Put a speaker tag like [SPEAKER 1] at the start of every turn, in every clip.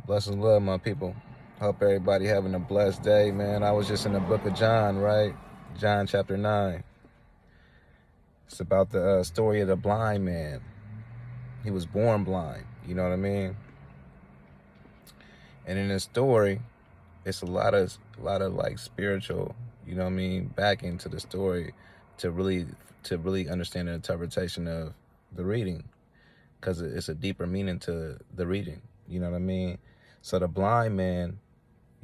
[SPEAKER 1] Blessings and love, my people. Hope everybody having a blessed day, man. I was just in the book of John, right? John chapter 9. It's about the story of the blind man. He was born blind, you know what I mean? And in this story, it's a lot of like spiritual, you know what I mean, back into the story to really understand the interpretation of the reading, because it's a deeper meaning to the reading, you know what I mean? So the blind man,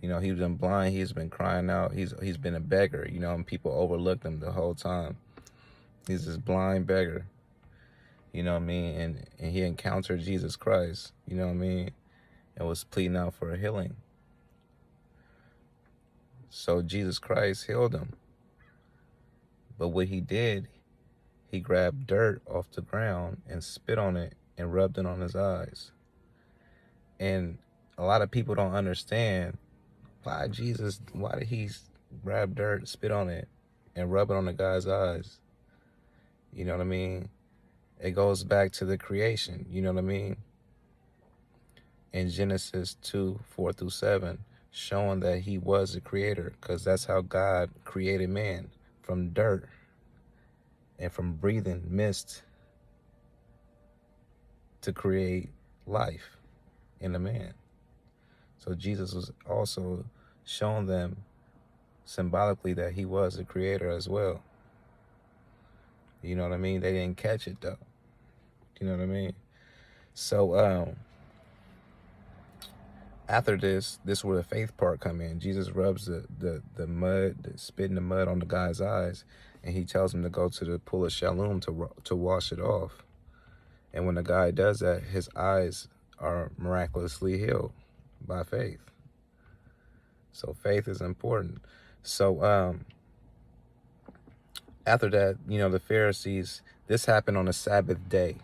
[SPEAKER 1] you know, he's been blind, he's been crying out, he's been a beggar, you know, and people overlooked him the whole time. He's this blind beggar, you know what I mean? And he encountered Jesus Christ, you know what I mean? And was pleading out for a healing. So Jesus Christ healed him. But what he did, he grabbed dirt off the ground and spit on it and rubbed it on his eyes. And a lot of people don't understand why did he grab dirt, spit on it, and rub it on the guy's eyes? You know what I mean? It goes back to the creation, you know what I mean? In Genesis 2:4-7, showing that he was the creator, because that's how God created man, from dirt and from breathing mist to create life in a man. So Jesus was also showing them symbolically that he was the creator as well. You know what I mean? They didn't catch it though. You know what I mean? So after this is where the faith part come in. Jesus rubs the mud, the spit in the mud on the guy's eyes, and he tells him to go to the pool of Shalom to wash it off. And when the guy does that, his eyes are miraculously healed by faith. So faith is important. So after that, you know, the Pharisees, this happened on a Sabbath day,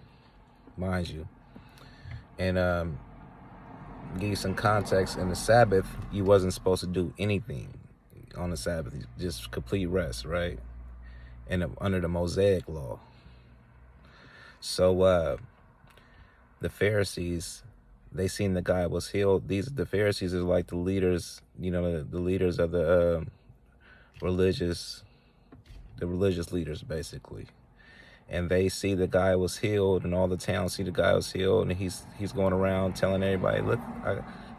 [SPEAKER 1] mind you. And give you some context, in the Sabbath, you wasn't supposed to do anything on the Sabbath, just complete rest, right? And under the Mosaic law. So the Pharisees, they seen the guy was healed. The Pharisees are like the leaders, you know, the leaders of the religious leaders, basically. And they see the guy was healed, and all the towns see the guy was healed, and he's going around telling everybody, look,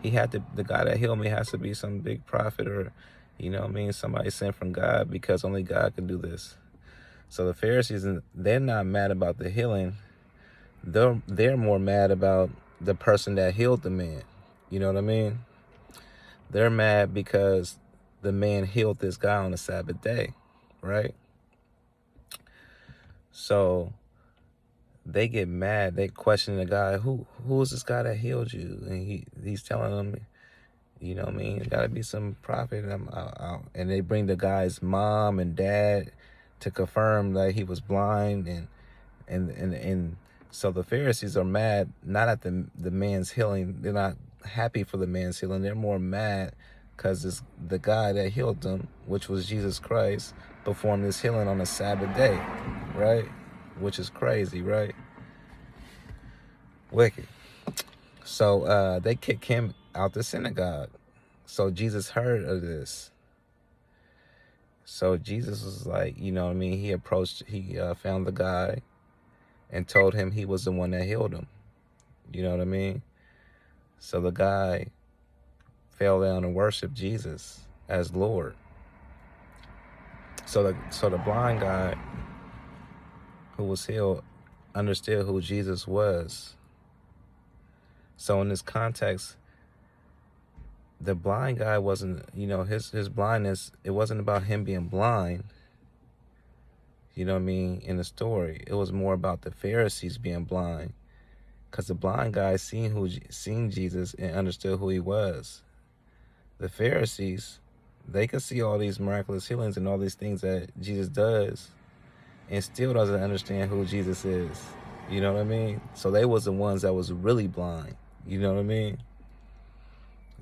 [SPEAKER 1] the guy that healed me has to be some big prophet, or, you know what I mean, somebody sent from God, because only God can do this. So the Pharisees, they're not mad about the healing. They're more mad about the person that healed the man. You know what I mean? They're mad because the man healed this guy on the Sabbath day, right? So they get mad. They question the guy, who is this guy that healed you? And he's telling them, you know what I mean, it gotta be some prophet. And they bring the guy's mom and dad to confirm that he was blind, and so the Pharisees are mad, not at the man's healing. They're not happy for the man's healing. They're more mad because the guy that healed them, which was Jesus Christ, performed this healing on a Sabbath day, right? Which is crazy, right? Wicked. So they kick him out the synagogue. So Jesus heard of this. So Jesus was like, you know what I mean, he found the guy and told him he was the one that healed him. You know what I mean? So the guy fell down and worshiped Jesus as Lord. So the blind guy who was healed understood who Jesus was. So in this context, the blind guy wasn't, you know, his blindness, it wasn't about him being blind, you know what I mean, in the story. It was more about the Pharisees being blind, because the blind guy seen Jesus and understood who he was. The Pharisees, they could see all these miraculous healings and all these things that Jesus does, and still doesn't understand who Jesus is. You know what I mean? So they was the ones that was really blind. You know what I mean?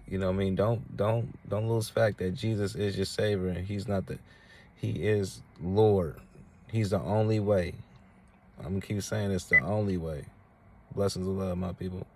[SPEAKER 1] You know what I mean? Don't lose fact that Jesus is your Savior, and he is Lord. He's the only way. I'm gonna keep saying it's the only way. Blessings of love, my people.